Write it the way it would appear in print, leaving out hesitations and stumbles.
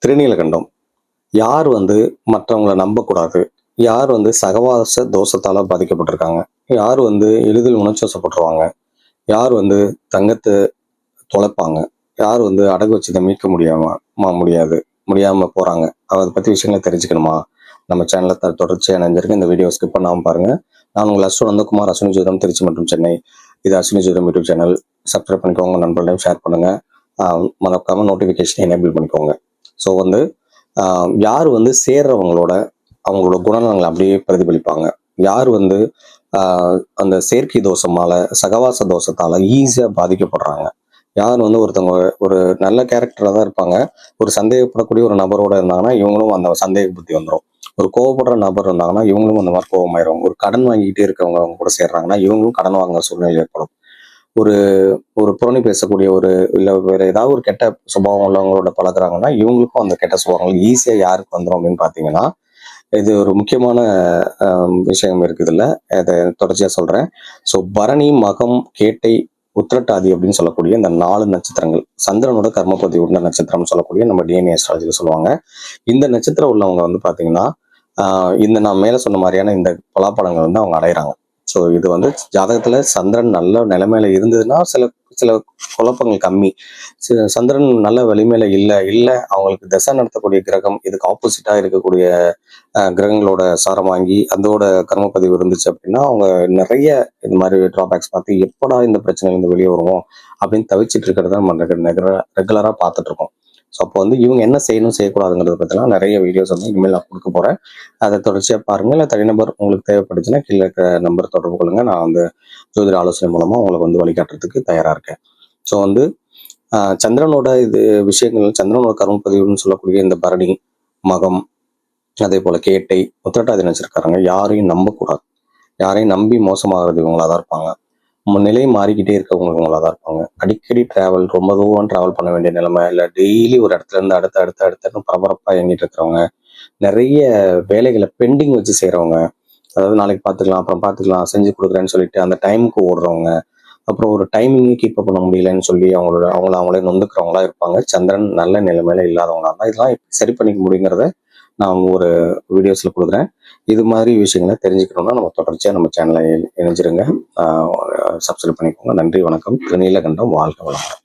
திருநீலகண்டம். யார் மற்றவங்களை நம்பக்கூடாது, யார் சகவாச தோஷத்தால பாதிக்கப்பட்டிருக்காங்க, யார் எளிதில் உணர்ச்சிவசப்பட்டுருவாங்க, யார் தங்கத்தை தொலைப்பாங்க, யார் அடகு வச்சதை மீட்க முடியாம போறாங்க, அதை பத்தி விஷயங்களை தெரிஞ்சுக்கணுமா? நம்ம சேனலை தொடர்ச்சியாக இணைஞ்சிருக்கு. இந்த வீடியோ ஸ்கிப் பண்ணாமல் பாருங்க. நான் உங்கள் அஸ்வின் நந்தகுமார், அஸ்வினி ஜோதிடம் திருச்சி மற்றும் சென்னை. இது அஸ்வினி ஜோதிடம் யூடியூப் சேனல். சப்ஸ்கிரைப் பண்ணிக்கோங்க, நண்பர்களையும் ஷேர் பண்ணுங்க, மறக்காம நோட்டிஃபிகேஷன் எனேபிள் பண்ணிக்கோங்க. ஸோ யார் சேர்றவங்களோட அவங்களோட குணநலங்களை அப்படியே பிரதிபலிப்பாங்க, யார் அந்த செயற்கை தோஷமால சகவாச தோஷத்தால ஈஸியா பாதிக்கப்படுறாங்க, யார் ஒருத்தவங்க ஒரு நல்ல கேரக்டரா தான் இருப்பாங்க, ஒரு சந்தேகப்படக்கூடிய ஒரு நபரோட இருந்தாங்கன்னா இவங்களும் அந்த சந்தேக புத்தி வந்துடும். ஒரு கோவப்படுற நபர் இருந்தாங்கன்னா இவங்களும் அந்த மாதிரி கோபமாயிரும். ஒரு கடன் வாங்கிக்கிட்டே இருக்கவங்க அவங்க கூட சேர்றாங்கன்னா இவங்களும் கடன் வாங்குற சூழ்நிலை ஏற்படும். ஒரு ஒரு புரணி பேசக்கூடிய இல்ல வேற ஏதாவது ஒரு கெட்ட சுபாவம் உள்ளவங்களோட பழகுறாங்கன்னா இவங்களுக்கும் அந்த கெட்ட சுபாவங்கள் ஈஸியா யாருக்கு வந்துடும் அப்படின்னு பாத்தீங்கன்னா, இது ஒரு முக்கியமான விஷயம் இருக்குதுல்ல, அதை தொடர்ச்சியா சொல்றேன். ஸோ பரணி, மகம், கேட்டை, உத்திரட்டாதி அப்படின்னு சொல்லக்கூடிய இந்த 4 நட்சத்திரங்கள் சந்திரனோட கர்மபதி உள்ள நட்சத்திரம் சொல்லக்கூடிய நம்ம டிஎன்ஏ அஸ்ட்ராலஜில சொல்லுவாங்க. இந்த நட்சத்திரம் உள்ளவங்க பாத்தீங்கன்னா இந்த நான் மேல சொன்ன மாதிரியான இந்த பலாப்பழங்கள் அவங்க அடையிறாங்க. ஸோ இது ஜாதகத்துல சந்திரன் நல்ல நிலைமையில இருந்ததுன்னா சில சில குழப்பங்கள் கம்மி. சந்திரன் நல்ல வலிமையில இல்ல அவங்களுக்கு தசை நடத்தக்கூடிய கிரகம் இதுக்கு ஆப்போசிட்டா இருக்கக்கூடிய கிரகங்களோட சாரம் வாங்கி அதோட கர்மப்பதிவு இருந்துச்சு அப்படின்னா அவங்க நிறைய இந்த மாதிரி டிராபேக்ஸ் பார்த்து எப்படா இந்த பிரச்சனையிலிருந்து வெளியே வருவோம் அப்படின்னு தவிச்சிட்டு இருக்கிறத நம்ம ரெகுலரா பார்த்துட்டு இருக்கோம். ஸோ அப்போ இவங்க என்ன செய்யணும் செய்யக்கூடாதுங்கிறத பற்றிலாம் நிறைய வீடியோஸ் இனிமேல் நான் கொடுக்க போகிறேன். அதை தொடர்ச்சியாக பாருங்கள். இல்லை தனிநபர் உங்களுக்கு தேவைப்படுச்சுன்னா கீழே இருக்கிற நம்பர் தொடர்பு கொள்ளுங்க. நான் ஜோதிட ஆலோசனை மூலமாக உங்களுக்கு வழிகாட்டுறதுக்கு தயாராக இருக்கேன். ஸோ சந்திரனோட இது விஷயங்கள், சந்திரனோட கர்மப்பதிவுன்னு சொல்லக்கூடிய இந்த பரணி, மகம், அதே போல கேட்டை, உத்திரட்டாதி நினைச்சிருக்காங்க யாரையும் நம்பக்கூடாது. யாரையும் நம்பி மோசமாகிறது இவங்களா தான் இருப்பாங்க. நிலை மாறிக்கிட்டே இருக்கவங்களா தான் இருப்பாங்க. அடிக்கடி ரொம்ப தூரம் டிராவல் பண்ண வேண்டிய நிலைமை, இல்லை டெய்லி ஒரு இடத்துல இருந்து அடுத்த பரபரப்பா இயங்கிட்டு இருக்கிறவங்க, நிறைய வேலைகளை பெண்டிங் வச்சு செய்யறவங்க, அதாவது நாளைக்கு பார்த்துக்கலாம் அப்புறம் பார்த்துக்கலாம் செஞ்சு கொடுக்குறேன்னு சொல்லிட்டு அந்த டைமுக்கு ஓடுறவங்க, அப்புறம் ஒரு டைமிங்கே கீப் பண்ண முடியலன்னு சொல்லி அவங்களே நொந்துக்கிறவங்களா இருப்பாங்க. சந்திரன் நல்ல நிலைமையில இல்லாதவங்களா தான். இதெல்லாம் சரி பண்ணிக்க முடியுங்கிறத நான் ஒரு வீடியோஸ்ல கொடுக்குறேன். இது மாதிரி விஷயங்களை தெரிஞ்சுக்கணும்னா நம்ம தொடர்ச்சியா நம்ம சேனலை இணைஞ்சிருங்க, சப்ஸ்கிரைப் பண்ணிக்கோங்க. நன்றி, வணக்கம். திருநீலகண்டம் வாழ்க வளமுடன்.